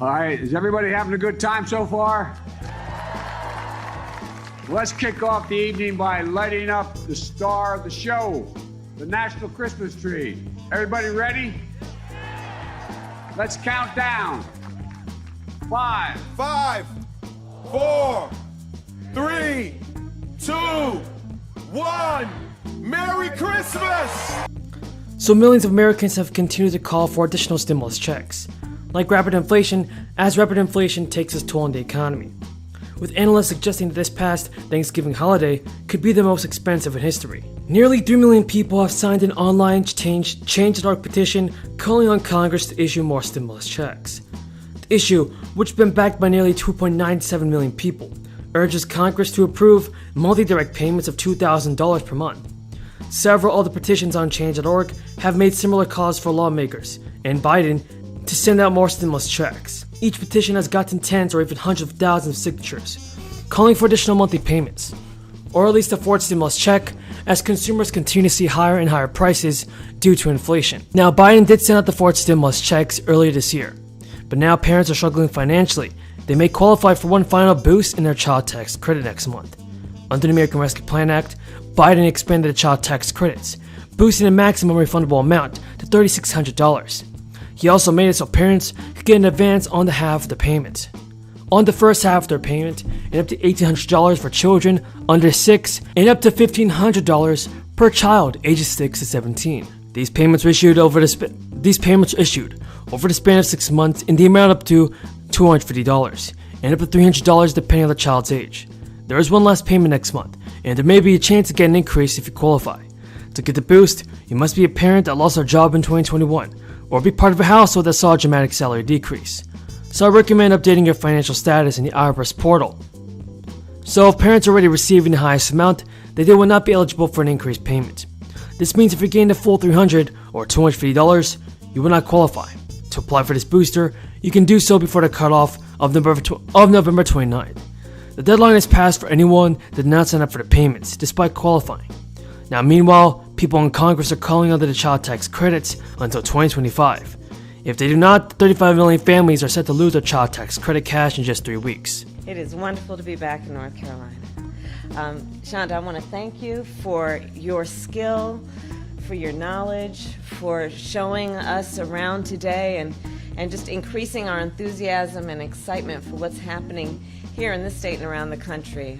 All right, is everybody having a good time so far? Let's kick off the evening by lighting up the star of the show, the National Christmas Tree. Everybody ready? Let's count down. 5, 4, 3, 2, 1. Merry Christmas! So millions of Americans have continued to call for additional stimulus checks. Like rapid inflation, as rapid inflation takes its toll on the economy. With analysts suggesting that this past Thanksgiving holiday could be the most expensive in history. Nearly 3 million people have signed an online change.org petition calling on Congress to issue more stimulus checks. The issue, which has been backed by nearly 2.97 million people, urges Congress to approve monthly direct payments of $2,000 per month. Several other petitions on change.org have made similar calls for lawmakers and Biden to send out more stimulus checks. Each petition has gotten tens or even hundreds of thousands of signatures, calling for additional monthly payments, or at least a fourth stimulus check, as consumers continue to see higher and higher prices due to inflation. Now, Biden did send out the fourth stimulus checks earlier this year, but now parents are struggling financially. They may qualify for one final boost in their child tax credit next month. Under the American Rescue Plan Act, Biden expanded the child tax credits, boosting the maximum refundable amount to $3,600. He also made it so parents could get an advance on the half of the payment. On the first half of their payment, and up to $1,800 for children under 6, and up to $1,500 per child ages 6 to 17. These payments were issued over the span of 6 months in the amount up to $250, and up to $300 depending on the child's age. There is one last payment next month, and there may be a chance to get an increase if you qualify. To get the boost, you must be a parent that lost their job in 2021, or be part of a household that saw a dramatic salary decrease. So I recommend updating your financial status in the IRS portal. So if parents are already receiving the highest amount, then they will not be eligible for an increased payment. This means if you gain the full $300 or $250, you will not qualify. To apply for this booster, you can do so before the cutoff of November 29th. The deadline is passed for anyone that did not sign up for the payments, despite qualifying. Now, meanwhile, people in Congress are calling under the child tax credits until 2025. If they do not, 35 million families are set to lose their child tax credit cash in just 3 weeks. It is wonderful to be back in North Carolina. Shonda, I want to thank you for your skill, for your knowledge, for showing us around today and just increasing our enthusiasm and excitement for what's happening here in this state and around the country,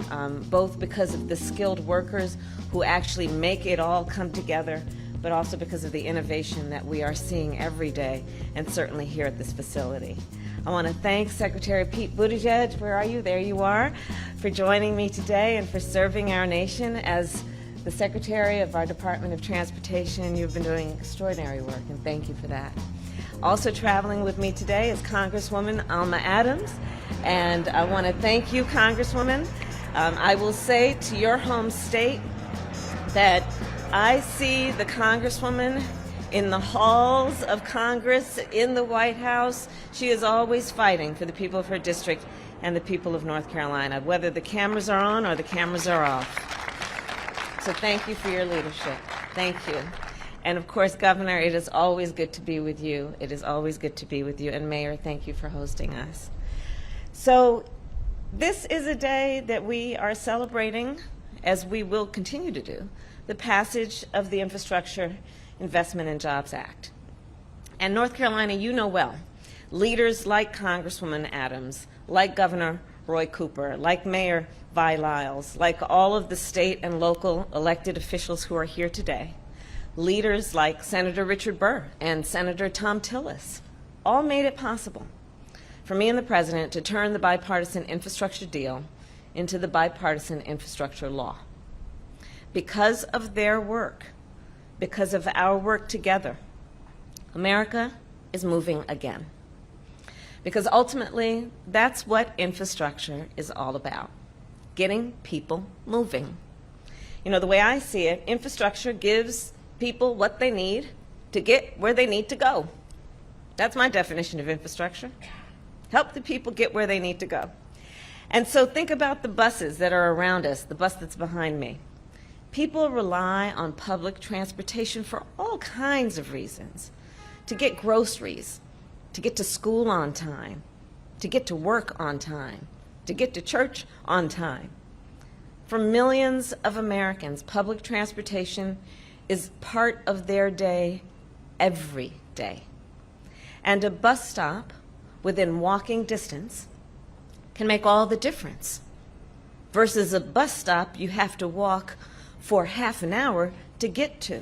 both because of the skilled workers who actually make it all come together, but also because of the innovation that we are seeing every day, and certainly here at this facility. I want to thank Secretary Pete Buttigieg, where are you? There you are, for joining me today and for serving our nation as the Secretary of our Department of Transportation. You've been doing extraordinary work, and thank you for that. Also traveling with me today is Congresswoman Alma Adams, and I want to thank you, Congresswoman. I will say to your home state that I see the Congresswoman in the halls of Congress, in the White House. She is always fighting for the people of her district and the people of North Carolina, whether the cameras are on or the cameras are off. So thank you for your leadership. Thank you. And of course, Governor, it is always good to be with you. It is always good to be with you. And Mayor, thank you for hosting us. So this is a day that we are celebrating, as we will continue to do, the passage of the Infrastructure Investment and Jobs Act. And North Carolina, you know well, leaders like Congresswoman Adams, like Governor Roy Cooper, like Mayor Vi Lyles, like all of the state and local elected officials who are here today, leaders like Senator Richard Burr and Senator Tom Tillis, all made it possible for me and the President to turn the bipartisan infrastructure deal into the bipartisan infrastructure law. Because of their work, because of our work together, America is moving again. Because ultimately, that's what infrastructure is all about, getting people moving. You know, the way I see it, infrastructure gives people what they need to get where they need to go. That's my definition of infrastructure. Help the people get where they need to go. And so think about the buses that are around us, the bus that's behind me. People rely on public transportation for all kinds of reasons. To get groceries, to get to school on time, to get to work on time, to get to church on time. For millions of Americans, public transportation is part of their day every day. And a bus stop within walking distance can make all the difference versus a bus stop you have to walk for half an hour to get to.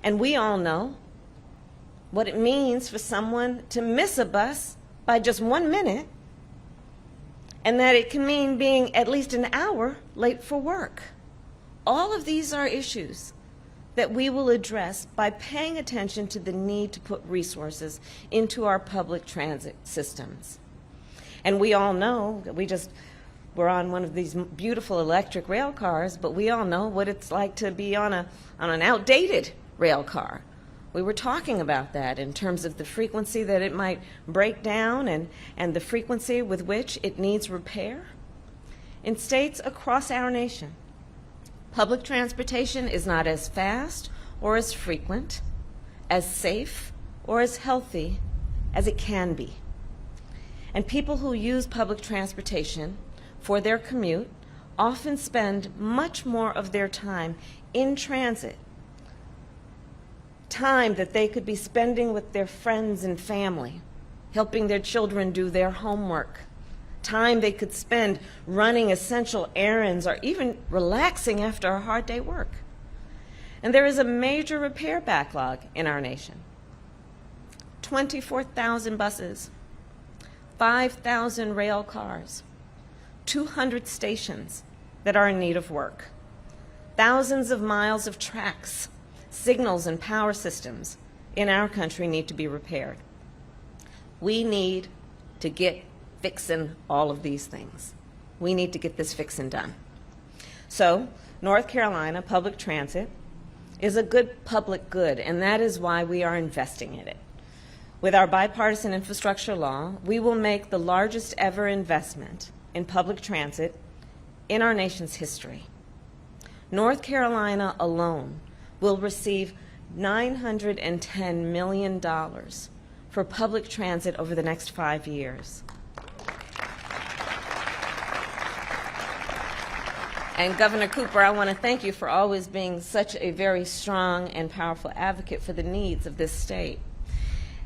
And we all know what it means for someone to miss a bus by just 1 minute, and that it can mean being at least an hour late for work. All of these are issues that we will address by paying attention to the need to put resources into our public transit systems. And we all know that we're on one of these beautiful electric rail cars, but we all know what it's like to be on an outdated rail car. We were talking about that in terms of the frequency that it might break down and the frequency with which it needs repair. In states across our nation, public transportation is not as fast or as frequent, as safe or as healthy as it can be. And people who use public transportation for their commute often spend much more of their time in transit, time that they could be spending with their friends and family, helping their children do their homework, time they could spend running essential errands or even relaxing after a hard day work. And there is a major repair backlog in our nation. 24,000 buses, 5,000 rail cars, 200 stations that are in need of work, thousands of miles of tracks, signals and power systems in our country need to be repaired. We need to get fixing all of these things. We need to get this fixing done. So, North Carolina public transit is a good public good, and that is why we are investing in it. With our bipartisan infrastructure law, we will make the largest ever investment in public transit in our nation's history. North Carolina alone will receive $910 million for public transit over the next 5 years. And Governor Cooper, I want to thank you for always being such a very strong and powerful advocate for the needs of this state.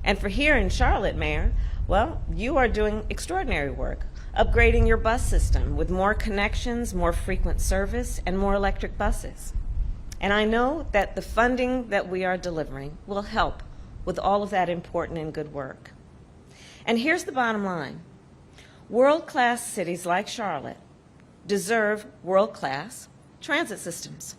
And for here in Charlotte, Mayor, well, you are doing extraordinary work, upgrading your bus system with more connections, more frequent service, and more electric buses. And I know that the funding that we are delivering will help with all of that important and good work. And here's the bottom line. World-class cities like Charlotte deserve world-class transit systems.